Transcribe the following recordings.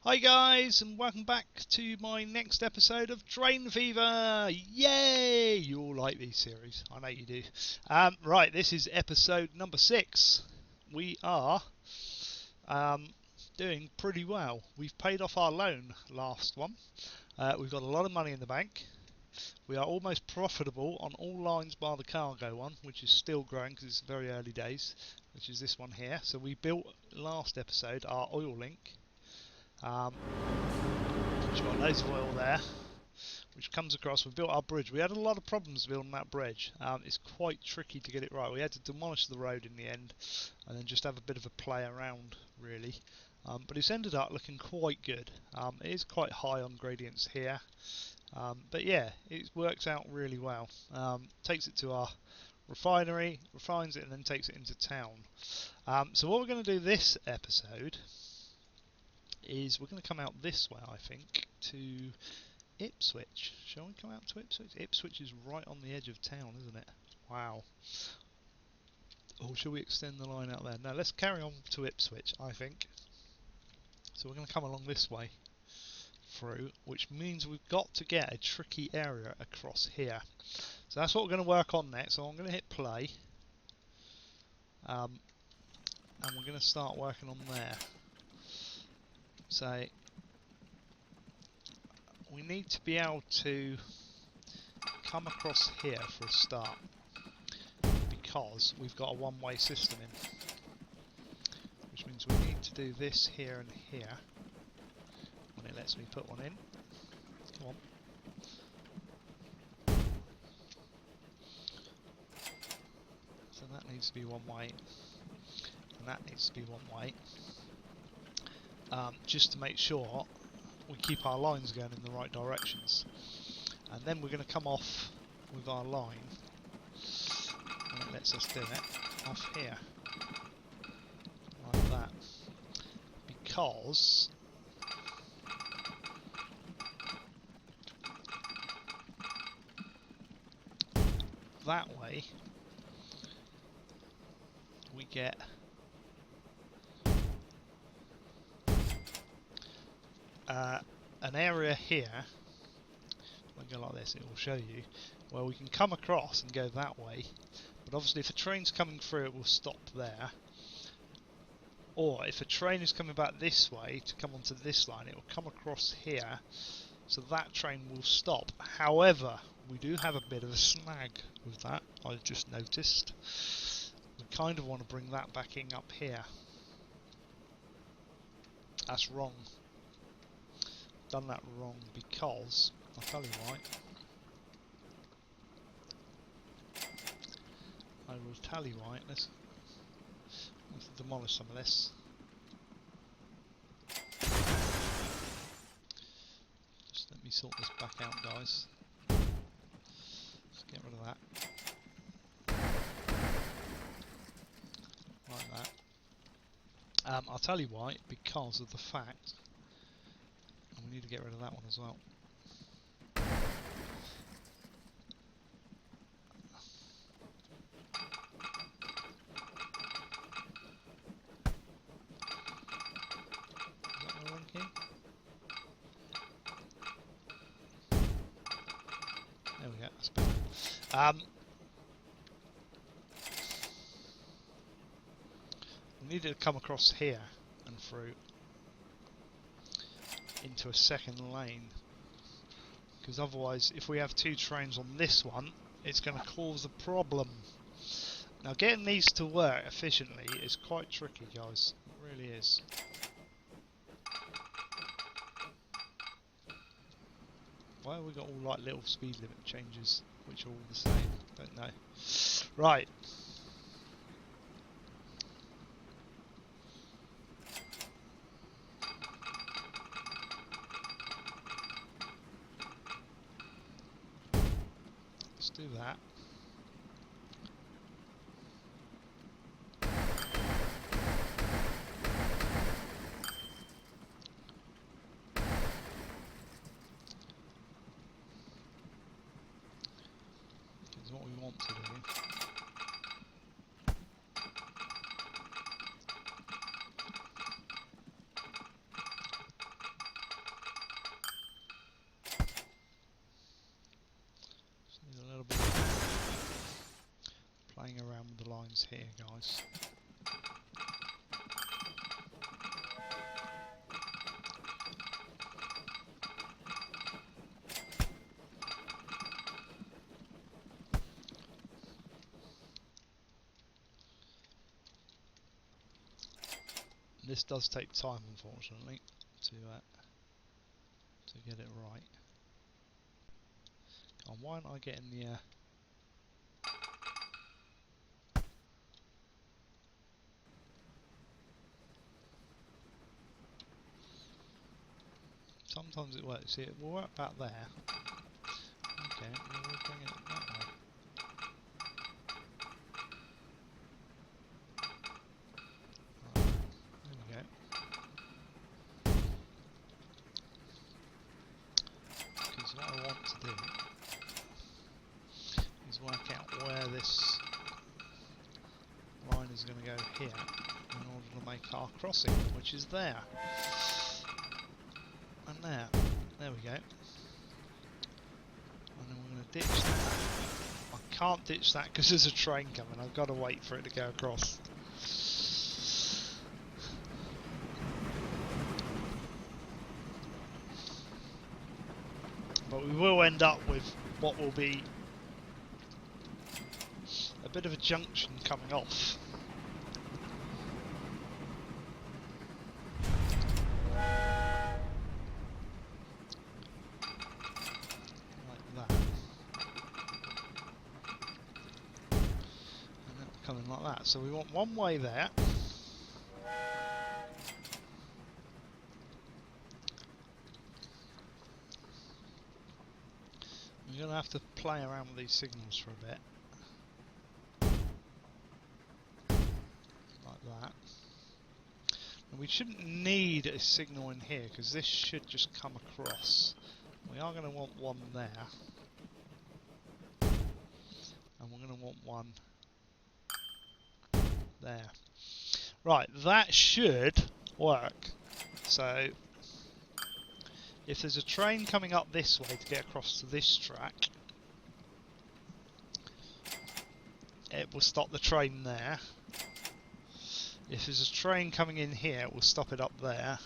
Hi guys, and welcome back to my next episode of Train Fever. Yay! You all like these series, I know you do. Right, this is episode number 6. We are doing pretty well. We've paid off our loan last one. We've got a lot of money in the bank. We are almost profitable on all lines bar the cargo one, which is still growing because it's very early days, which is this one here. So we built last episode our oil link. We've got loads of oil there, which comes across. We've built our bridge. We had a lot of problems building that bridge. It's quite tricky to get it right. We had to demolish the road in the end, and then just have a bit of a play around, really. But it's ended up looking quite good. It is quite high on gradients here, but yeah, it works out really well. Takes it to our refinery, refines it, and then takes it into town. So what we're going to do this episode is we're going to come out this way, I think, to Ipswich. Shall we come out to Ipswich? Ipswich is right on the edge of town, isn't it? Wow. Or shall we extend the line out there? No, let's carry on to Ipswich, I think. So we're going to come along this way through, which means we've got to get a tricky area across here. So that's what we're going to work on next. So I'm going to hit play. And we're going to start working on there. So we need to be able to come across here for a start, because we've got a one-way system in, which means we need to do this here and here when it lets me put one in. Come on. So that needs to be one way, and that needs to be one way, just to make sure we keep our lines going in the right directions. And then we're going to come off with our line, and it lets us do it off here, like that, because that way we get an area here. If I go like this, it will show you where we can come across and go that way, but obviously if a train's coming through it will stop there, or if a train is coming back this way to come onto this line, it will come across here, so that train will stop. However, we do have a bit of a snag with that, I've just noticed. We kind of want to bring that back in up here. That's wrong. Done that wrong, because I'll tell you why. I will tell you why. Let's demolish some of this. Just let me sort this back out, guys. Just get rid of that. Like that. I'll tell you why, because of the fact, and we need to get rid of that one as well. There we go, that's better. We need to come across here and through into a second lane, because otherwise if we have two trains on this one it's going to cause a problem. Now getting these to work efficiently is quite tricky, guys, it really is. Why have we got all like little speed limit changes which are all the same? Don't know. Right. Let's do that. Because what we want to do lines here, guys. This does take time, unfortunately, to get it right. Oh, why aren't I getting the? Sometimes it works. See, it will work about there. Okay, well, we'll bring it that way. Right, there we go. Because what I want to do is work out where this line is going to go here in order to make our crossing, which is there. And there. There we go. And then we're going to ditch that. I can't ditch that because there's a train coming. I've got to wait for it to go across. But we will end up with what will be a bit of a junction coming off. Like that. And that'll come in like that. So we want one way there. We're going to have to play around with these signals for a bit. Like that. And we shouldn't need a signal in here because this should just come across. We are going to want one there. And we're going to want one there. Right, that should work. So if there's a train coming up this way to get across to this track, it will stop the train there. If there's a train coming in here, it will stop it up there.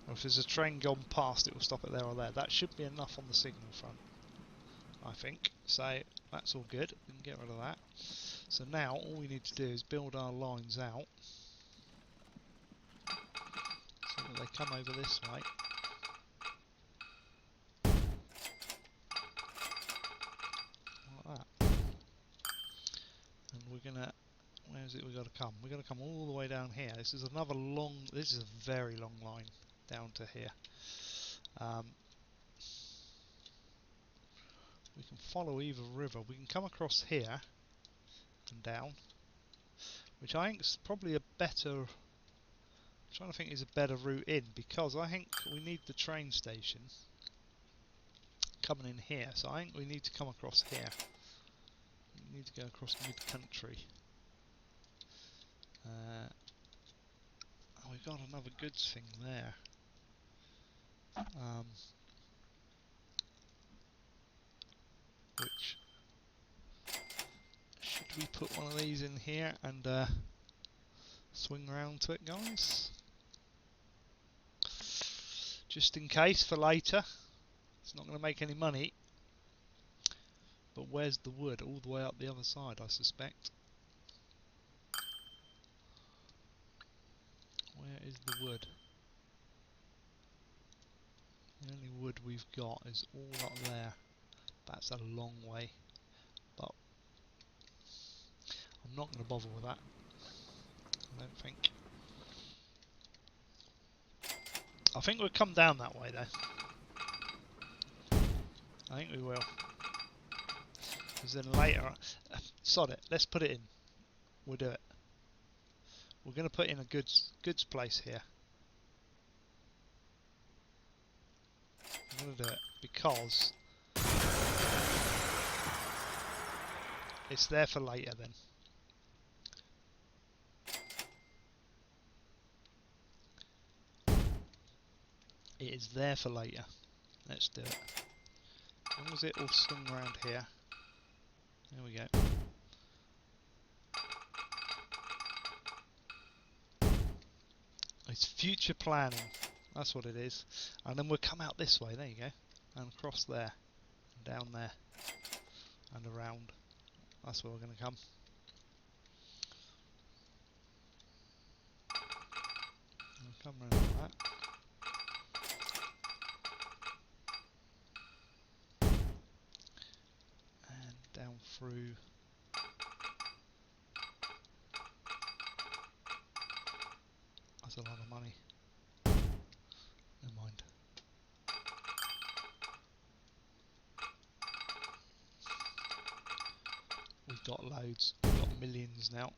Or if there's a train gone past, it will stop it there or there. That should be enough on the signal front, I think. So that's all good. We can get rid of that. So now all we need to do is build our lines out so that they come over this way. Like that. And we're gonna, where is it we've got to come? We're going to come all the way down here. This is another long, this is a very long line down to here. We can follow either river. We can come across here and down, which I think is probably a better, I'm trying to think is a better route in, because I think we need the train station coming in here, so I think we need to come across here. We need to go across mid-country. Oh, we've got another goods thing there. Which, should we put one of these in here and swing around to it, guys? Just in case for later. It's not going to make any money. But where's the wood? All the way up the other side, I suspect. Where is the wood? The only wood we've got is all up there. That's a long way. But I'm not going to bother with that. I don't think. I think we'll come down that way though. I think we will. Because then later, sod it, let's put it in. We'll do it. We're going to put in a goods place here. I'm going to do it because it's there for later then. It is there for later. Let's do it. As long as it will swing around here. There we go. It's future planning. That's what it is. And then we'll come out this way. There you go. And across there. And down there. And around. That's where we're going to come. We'll come around like that. And down through. That's a lot of money. Never mind. We've got loads. We've got millions now.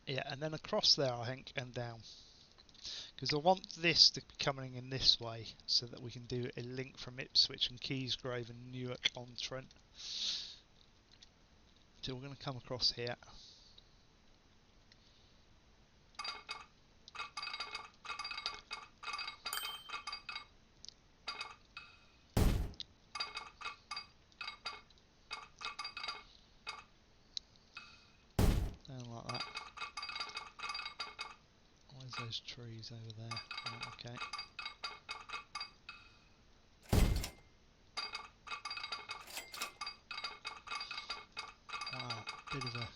Yeah, and then across there, I think, and down. Because I want this to be coming in this way, so that we can do a link from Ipswich and Keysgrove and Newark-on-Trent. So we're going to come across here. Down like that. Where's those trees over there? Oh, okay. Wow, bit of a...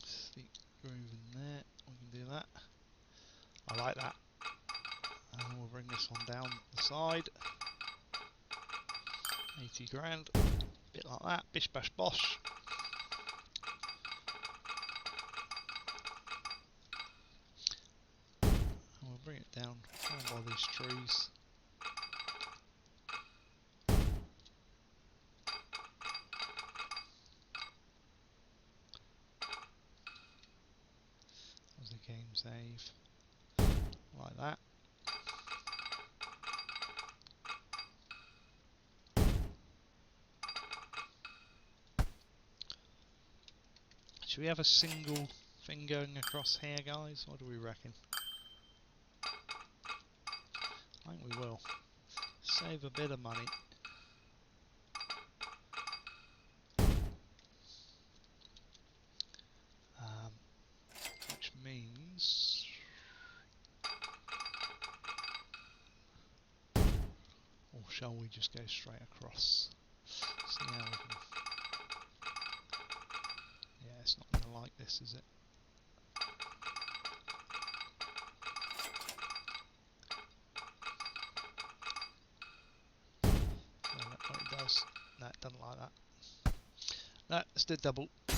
steep groove in there. We can do that. I like that. And we'll bring this one down the side. 80 grand. Bit like that. Bish bash bosh. And we'll bring it down by these trees. As a game save. Like that. Should we have a single thing going across here, guys? What do we reckon? I think we will. Save a bit of money. Which means... or shall we just go straight across? See how we can... yeah, it's not going to like this, is it? No, that's what it does. No, it doesn't like that. No, let's do double. It's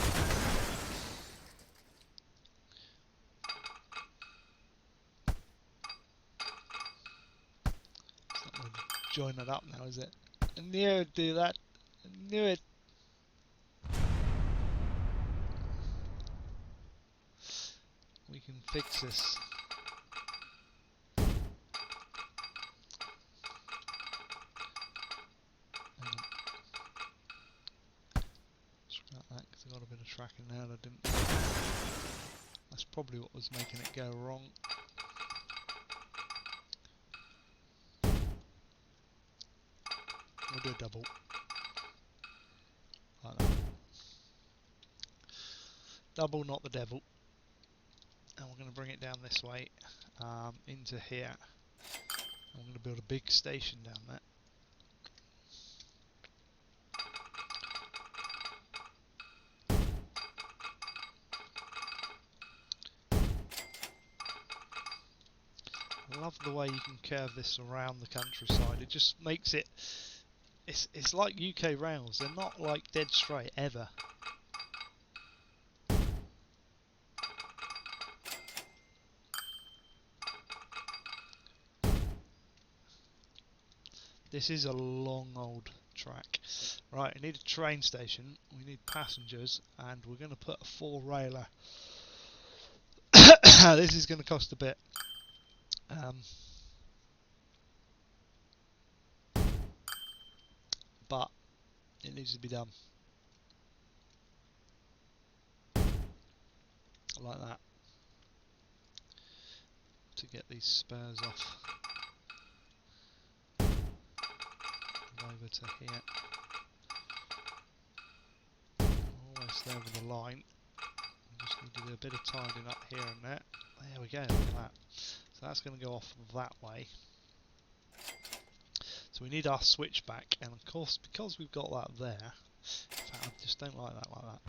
not going to join it up now, is it? I knew it would do that. I knew it. We can fix this. Scrap that because I got a bit of tracking there that I didn't. That's probably what was making it go wrong. We'll do a double. Like that. Double, not the devil. And we're going to bring it down this way, into here. I'm going to build a big station down there. I love the way you can curve this around the countryside. It just makes it... It's like UK rails. They're not like dead straight, ever. This is a long old track. Right, we need a train station, we need passengers, and we're going to put a 4-railer. This is going to cost a bit. But it needs to be done. Like that. to get these spurs off. And over to here. Almost there with the line. We just need to do a bit of tidying up here and there. There we go, look at that. So that's going to go off that way. So we need our switchback, and of course, because we've got that there, in fact, I just don't like that like that.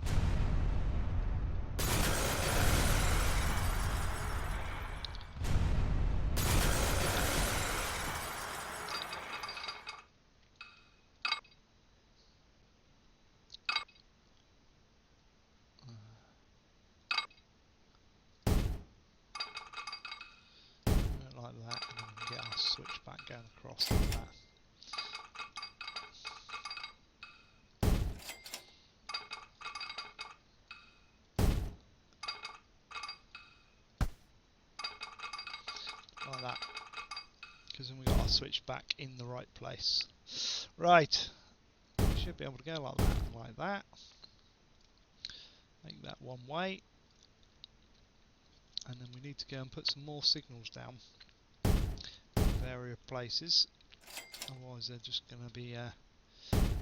Like that, and then we can get our switchback going across like that. Like that, because then we got our switchback in the right place. Right, we should be able to go like that and like that. Make that one way, and then we need to go and put some more signals down in various places. Otherwise, they're just going to be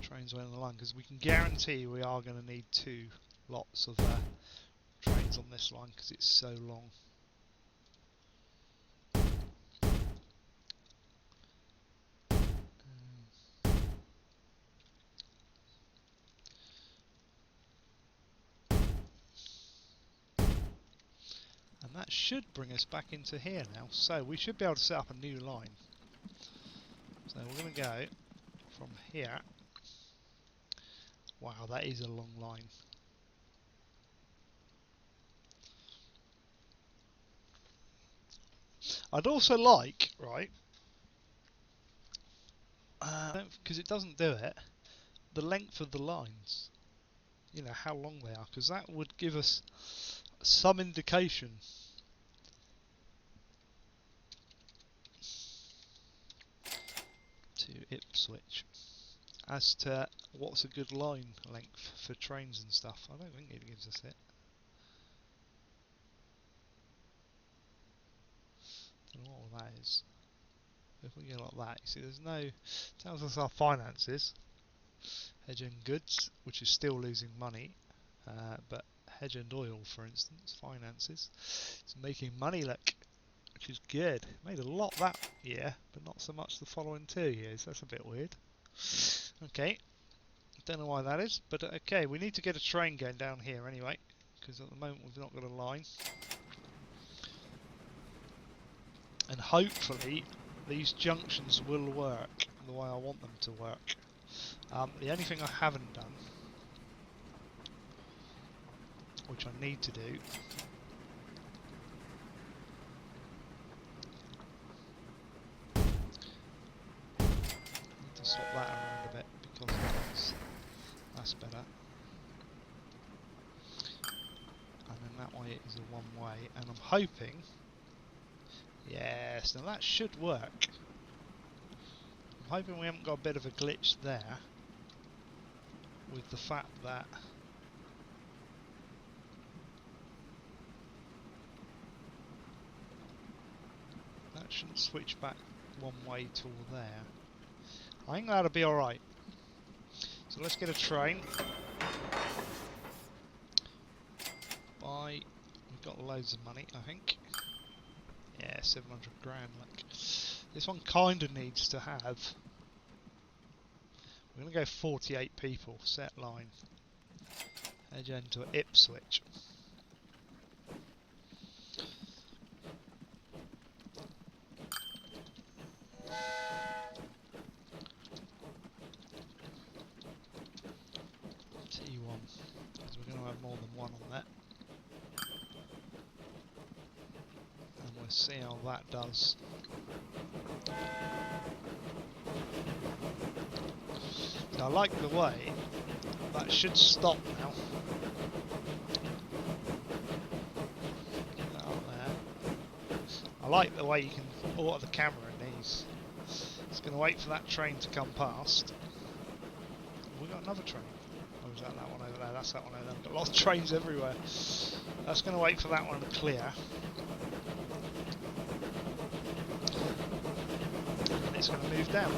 trains waiting on the line, because we can guarantee we are going to need 2 lots of trains on this line because it's so long. And that should bring us back into here now, so we should be able to set up a new line. So we're going to go from here. Wow, that is a long line. I'd also like, right, because it doesn't do it, the length of the lines. You know, how long they are, because that would give us some indication. To Ipswich as to what's a good line length for trains and stuff. I don't think it gives us it. Don't know what that is. If we go like that, you see there's no, tells us our finances. Hedge End Goods, which is still losing money, but Hedge End Oil, for instance, finances, it's making money, look, which is good. Made a lot that year, but not so much the following 2 years. That's a bit weird. Okay, don't know why that is, but okay, we need to get a train going down here anyway, because at the moment we've not got a line. And hopefully these junctions will work the way I want them to work. The only thing I haven't done, which I need to do, to swap that around a bit, because that's better. And then that way it is a one way, and I'm hoping, yes, now that should work. I'm hoping we haven't got a bit of a glitch there with the fact that that shouldn't switch back one way till there. I think that'll be alright. So let's get a train. We've got loads of money, I think. Yeah, 700 grand. Look. This one kind of needs to have. We're going to go 48 people, set line. Hedge End to Ipswich. T1, because we're going to have more than one on that. And we'll see how that does. So I like the way that should stop now. Get that up there. I like the way you can alter the camera in these. It's going to wait for that train to come past. We've got another train. Or is that one over there? That's that one over there. We've got lots of trains everywhere. That's going to wait for that one to clear. it's going to move down.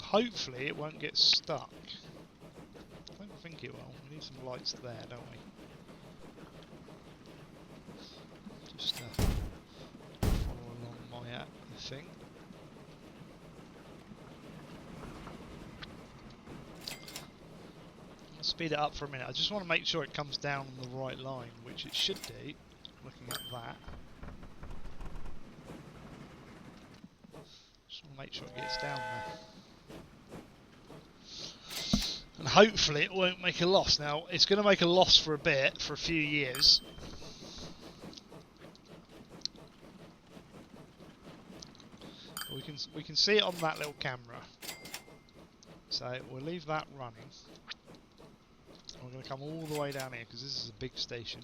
Hopefully it won't get stuck. I don't think it will. We need some lights there, don't we? Just follow along my thing. I'll speed it up for a minute. I just want to make sure it comes down on the right line, which it should do, looking at that. Just want to make sure it gets down there. And hopefully it won't make a loss. Now, it's going to make a loss for a bit, for a few years. We can see it on that little camera. So we'll leave that running. We're going to come all the way down here because this is a big station.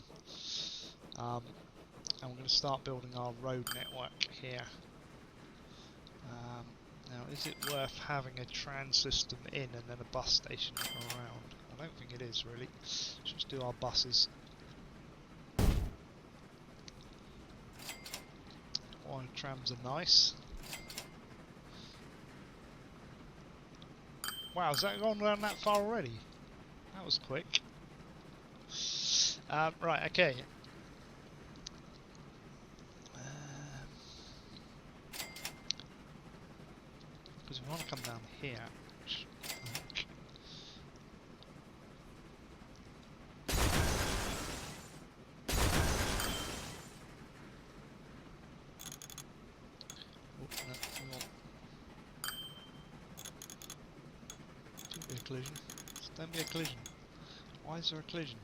And we're going to start building our road network here. Now, is it worth having a tram system in and then a bus station around? I don't think it is really. Let's just do our buses. Oh, trams are nice. Wow, has that gone around that far already? That was quick. Right, okay. Because we want to come down here. Don't be a collision. Don't be a collision. Why is there a collision?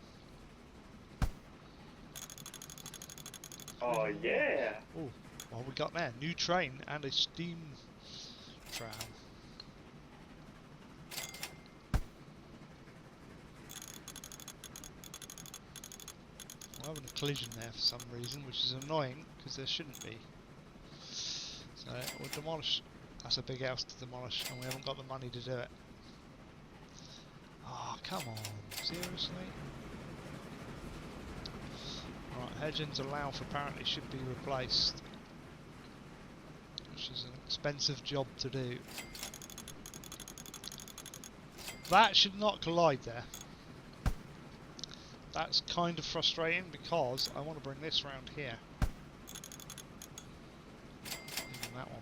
Oh yeah! Oh, what we got there? New train and a steam tram. We're having a collision there for some reason, which is annoying because there shouldn't be. So we'll demolish. That's a big house to demolish, and we haven't got the money to do it. Oh, come on, seriously? Right, Hedge End's allowed apparently should be replaced, which is an expensive job to do. That should not collide there. That's kind of frustrating because I want to bring this round here. Even that one.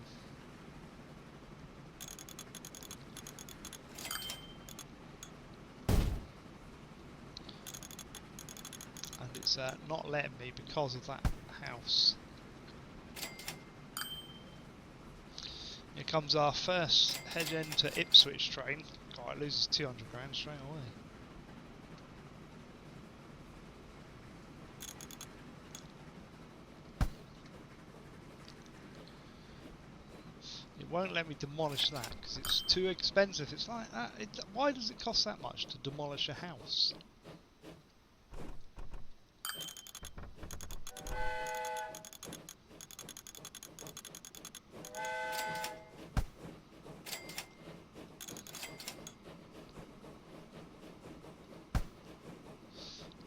And it's not letting me because of that house. Here comes our first Hedge End to Ipswich train. God, it loses 200 grand straight away. It won't let me demolish that because it's too expensive. It's like, why does it cost that much to demolish a house?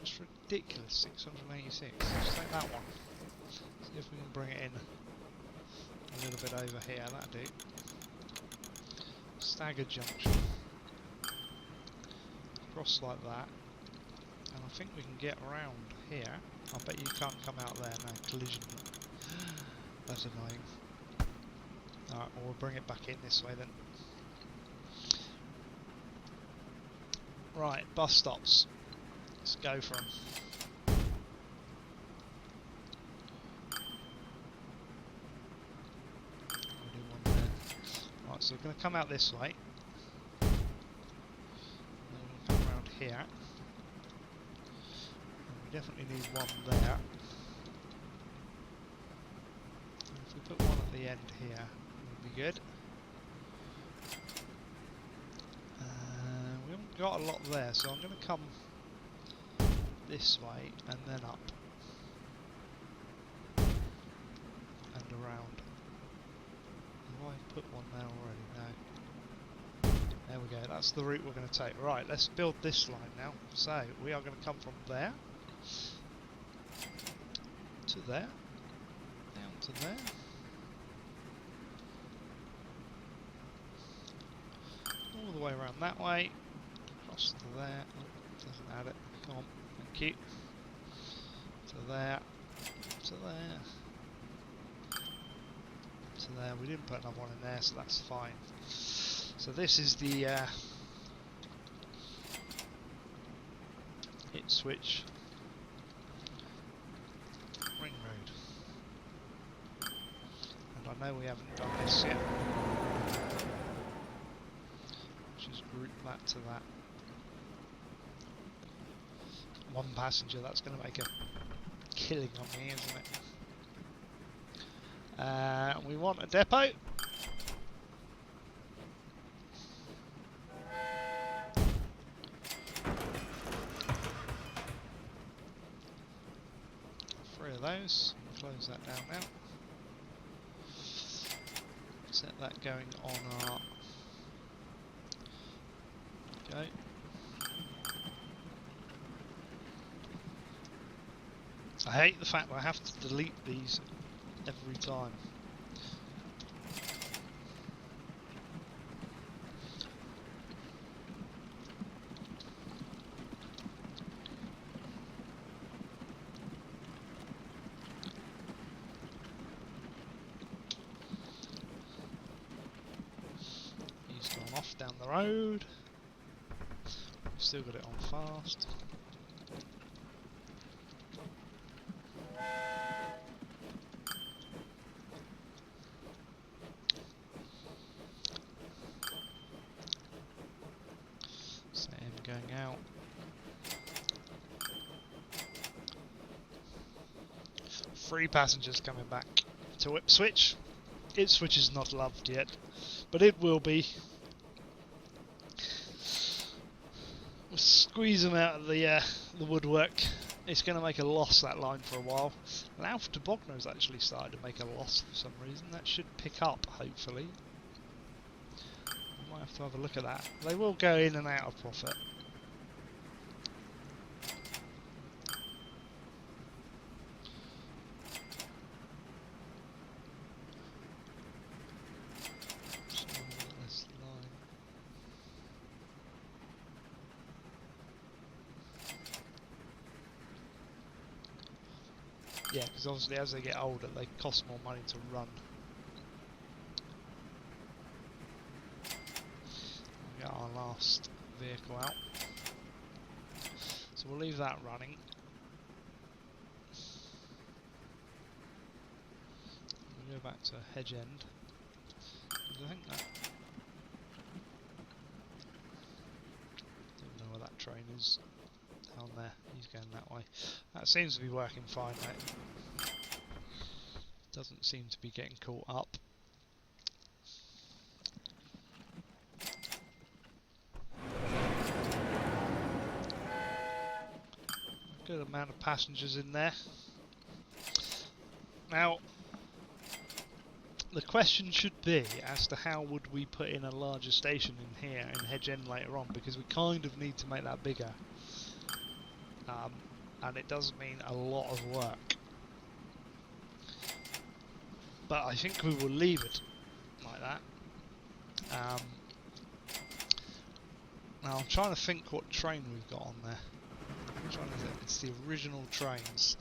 It's ridiculous, 686. Let's take that one. See if we can bring it in a little bit over here, that'll do. Stagger junction. Cross like that. And I think we can get around here. I bet you can't come out there, no, collision. That's annoying. Alright, well, we'll bring it back in this way then. Right, bus stops. Let's go for them. So we're going to come out this way. And we'll come around here. And we definitely need one there. And if we put one at the end here, it would be good. We haven't got a lot there, so I'm going to come this way and then up. And around. Have I put one there already? No. There we go, that's the route we're going to take. Right, let's build this line now. So, we are going to come from there to there, down to there, all the way around that way, across to there. Oh, doesn't add it. Come on, thank you. To there, to there, to there. We didn't put another one in there, so that's fine. So this is the Ipswich ring road. And I know we haven't done this yet. Just group that to that. One passenger, that's going to make a killing on me, isn't it? We want a depot. Three of those. Close that down now. Set that going on our... Okay. I hate the fact that I have to delete these every time. He's gone off down the road. We've still got it on fast. Going out. Three passengers coming back to Ipswich. Ipswich is not loved yet, but it will be. We'll squeeze them out of the woodwork. It's going to make a loss, that line, for a while. And Alpha to Bogner's actually started to make a loss for some reason. That should pick up, hopefully. We might have to have a look at that. They will go in and out of profit. Yeah, because obviously as they get older, they cost more money to run. We got our last vehicle out. So we'll leave that running. We'll go back to Hedge End. I think that... don't know where that train is. Down there, he's going that way. That seems to be working fine, mate. Doesn't seem to be getting caught up. Good amount of passengers in there. Now, the question should be as to how would we put in a larger station in here in Hedge End later on, because we kind of need to make that bigger. And it does mean a lot of work. But I think we will leave it like that. Now I'm trying to think what train we've got on there. Which one is it? It's the original trains.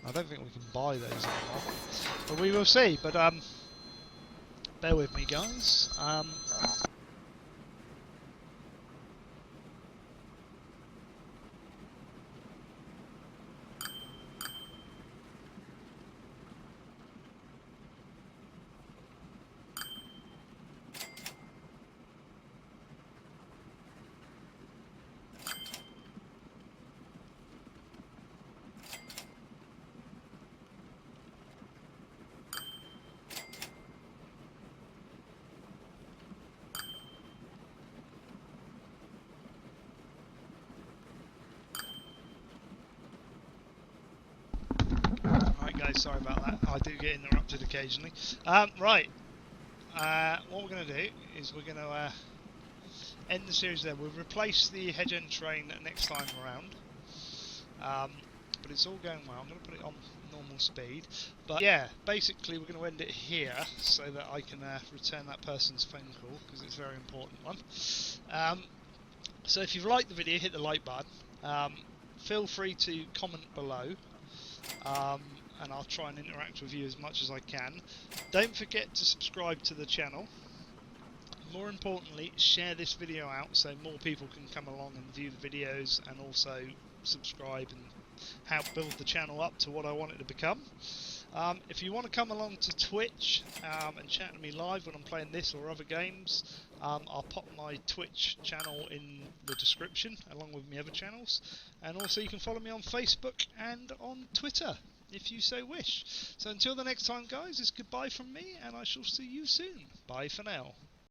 I don't think we can buy those anymore. But we will see. But bear with me, guys. Sorry about that, I do get interrupted occasionally. Right, what we're going to do is we're going to end the series there. We'll replace the Hedge End train next time around. But it's all going well. I'm going to put it on normal speed. But yeah, basically we're going to end it here so that I can return that person's phone call, because it's a very important one. So if you've liked the video, hit the like button. Feel free to comment below. And I'll try and interact with you as much as I can. Don't forget to subscribe to the channel. More importantly, share this video out so more people can come along and view the videos, and also subscribe and help build the channel up to what I want it to become. If you want to come along to Twitch and chat to me live when I'm playing this or other games, I'll pop my Twitch channel in the description along with my other channels, and also you can follow me on Facebook and on Twitter if you so wish. So until the next time guys, it's goodbye from me, and I shall see you soon. Bye for now.